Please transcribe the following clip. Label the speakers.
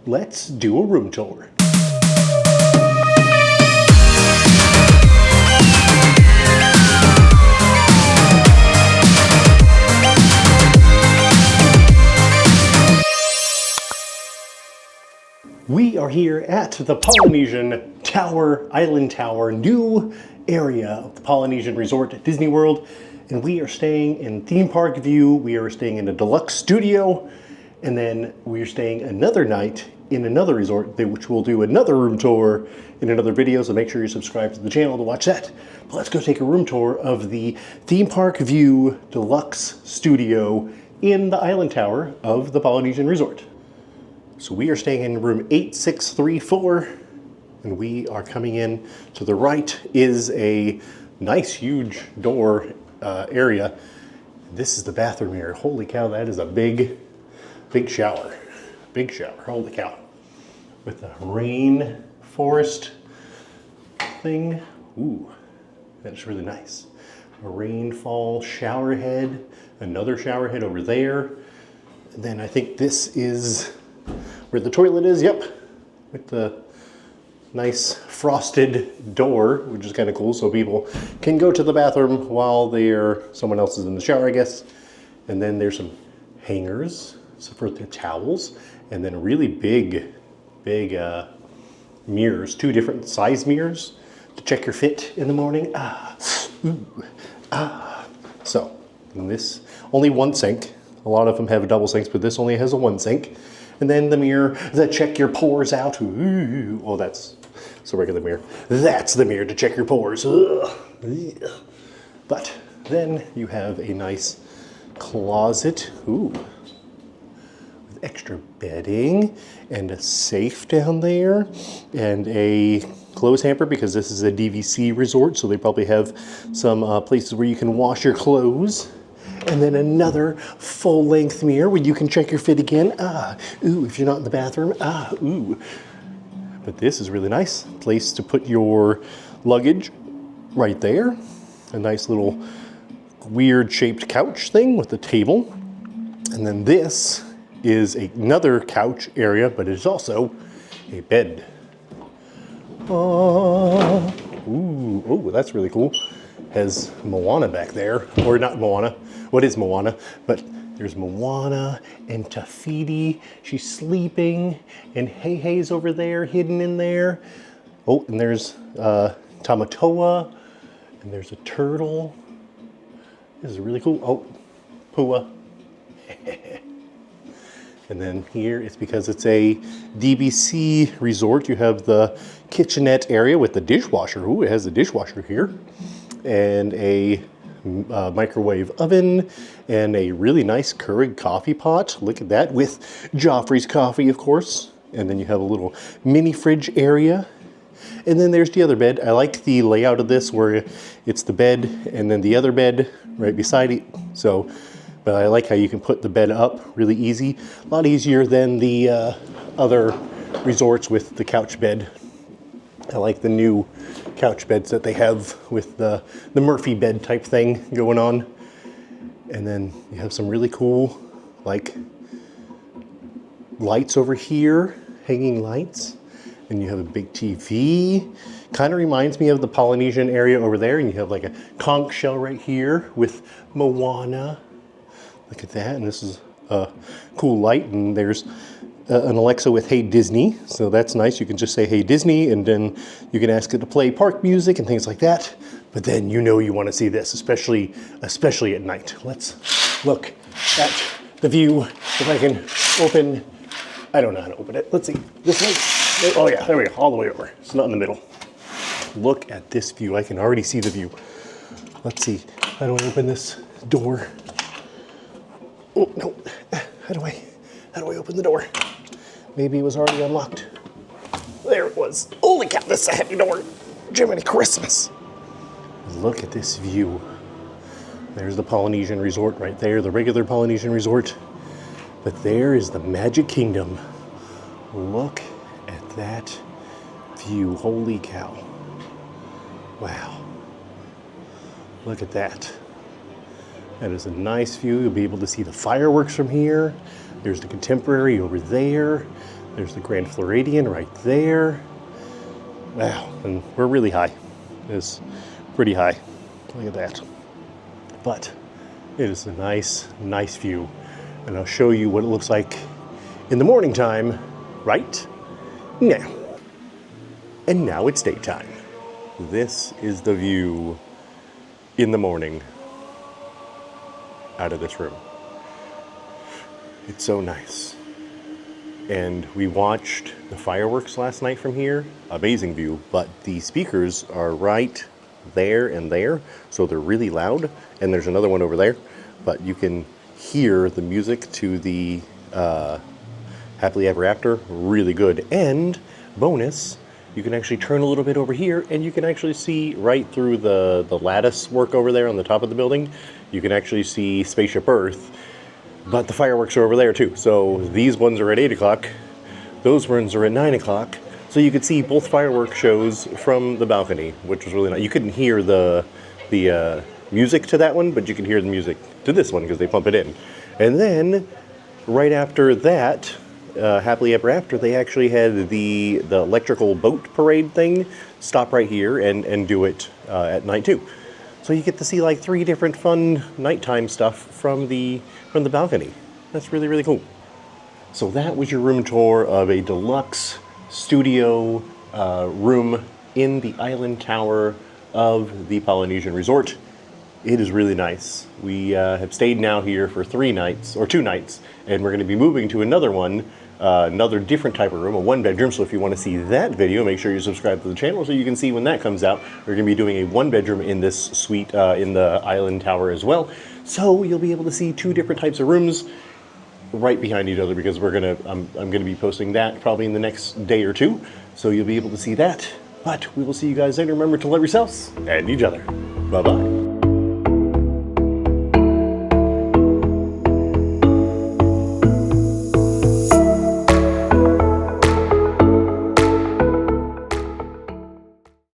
Speaker 1: let's do a room tour. We are here at the Polynesian Island Tower, new area of the Polynesian Resort at Disney World. And we are staying in theme park view. We are staying in a Deluxe Studio. And then we are staying another night in another resort, which we'll do another room tour in another video. So make sure you subscribe to the channel to watch that. But let's go take a room tour of the theme park view Deluxe Studio in the Island Tower of the Polynesian Resort. So we are staying in room 8634, and we are coming in. To the right is a nice huge door area. This is the bathroom here. Holy cow, that is a big shower. Big shower, holy cow. With a rain forest thing. Ooh, that's really nice. A rainfall shower head, another shower head over there. And then I think this is where the toilet is, yep, with the nice frosted door, which is kind of cool, so people can go to the bathroom while someone else is in the shower, I guess. And then there's some hangers for the towels, and then really big mirrors, 2 different size mirrors to check your fit in the morning. So, this, only one sink. A lot of them have double sinks, but this only has a 1 sink. And then the mirror that check your pores out. Ooh, well, that's a regular mirror. That's the mirror to check your pores. Ugh. But then you have a nice closet. Ooh, with extra bedding and a safe down there and a clothes hamper because this is a DVC resort, so they probably have some places where you can wash your clothes. And then another full-length mirror where you can check your fit again. Ooh, if you're not in the bathroom. Ooh. But this is really nice. Place to put your luggage right there. A nice little weird-shaped couch thing with a table. And then this is another couch area, but it's also a bed. Ooh, oh, that's really cool. Has Moana back there, or not Moana. What is Moana? But there's Moana and Tafiti. She's sleeping, and Hei's over there, hidden in there. Oh, and there's Tamatoa, and there's a turtle. This is really cool. Oh, Pua. And then here, it's because it's a DVC resort. You have the kitchenette area with the dishwasher. Ooh, it has a dishwasher here. And a microwave oven and a really nice Keurig coffee pot. Look at that, with Joffrey's coffee, of course. And then you have a little mini fridge area. And then there's the other bed. I like the layout of this where it's the bed and then the other bed right beside it. So, but I like how you can put the bed up really easy. A lot easier than the other resorts with the couch bed. I like the new couch beds that they have with the Murphy bed type thing going on. And then you have some really cool, like, lights over here, hanging lights. And you have a big TV. Kind of reminds me of the Polynesian area over there. And you have like a conch shell right here with Moana. Look at that. And this is a cool light. And there's an Alexa with Hey Disney, so that's nice. You can just say Hey Disney, and then you can ask it to play park music and things like that. But then you know you want to see this, especially at night. Let's look at the view. If I can open, I don't know how to open it. Let's see, this way. Oh yeah, there we go, all the way over. It's not in the middle. Look at this view. I can already see the view. Let's see, how do I open this door? Oh no, how do I open the door? Maybe it was already unlocked. There it was. Holy cow, this is a heavy door. Jiminy Christmas. Look at this view. There's the Polynesian Resort right there, the regular Polynesian Resort. But there is the Magic Kingdom. Look at that view. Holy cow. Wow. Look at that. That is a nice view. You'll be able to see the fireworks from here. There's the Contemporary over there. There's the Grand Floridian right there. Wow, and we're really high. It's pretty high. Look at that. But it is a nice, nice view. And I'll show you what it looks like in the morning time right now. And now it's daytime. This is the view in the morning out of this room. It's so nice. And we watched the fireworks last night from here. Amazing view, but the speakers are right there and there, so they're really loud. And there's another one over there, but you can hear the music to the Happily Ever After, really good. And bonus, you can actually turn a little bit over here and you can actually see right through the lattice work over there on the top of the building. You can actually see Spaceship Earth. But the fireworks are over there too. So these ones are at 8 o'clock. Those ones are at 9 o'clock. So you could see both fireworks shows from the balcony, which was really nice. You couldn't hear the music to that one, but you could hear the music to this one because they pump it in. And then right after that, Happily Ever After, they actually had the electrical boat parade thing stop right here and do it at night too. So you get to see like 3 different fun nighttime stuff from the balcony. That's really, really cool. So that was your room tour of a deluxe studio room in the island tower of the Polynesian Resort. It is really nice. We have stayed now here for 2 nights, and we're going to be moving to another one, another different type of room, a 1-bedroom. So if you want to see that video, make sure you subscribe to the channel so you can see when that comes out. We're going to be doing a 1-bedroom in this suite in the island tower as well. So you'll be able to see 2 different types of rooms right behind each other, because I'm going to be posting that probably in the next day or 2. So you'll be able to see that. But we will see you guys later. Remember to love yourselves and each other. Bye-bye.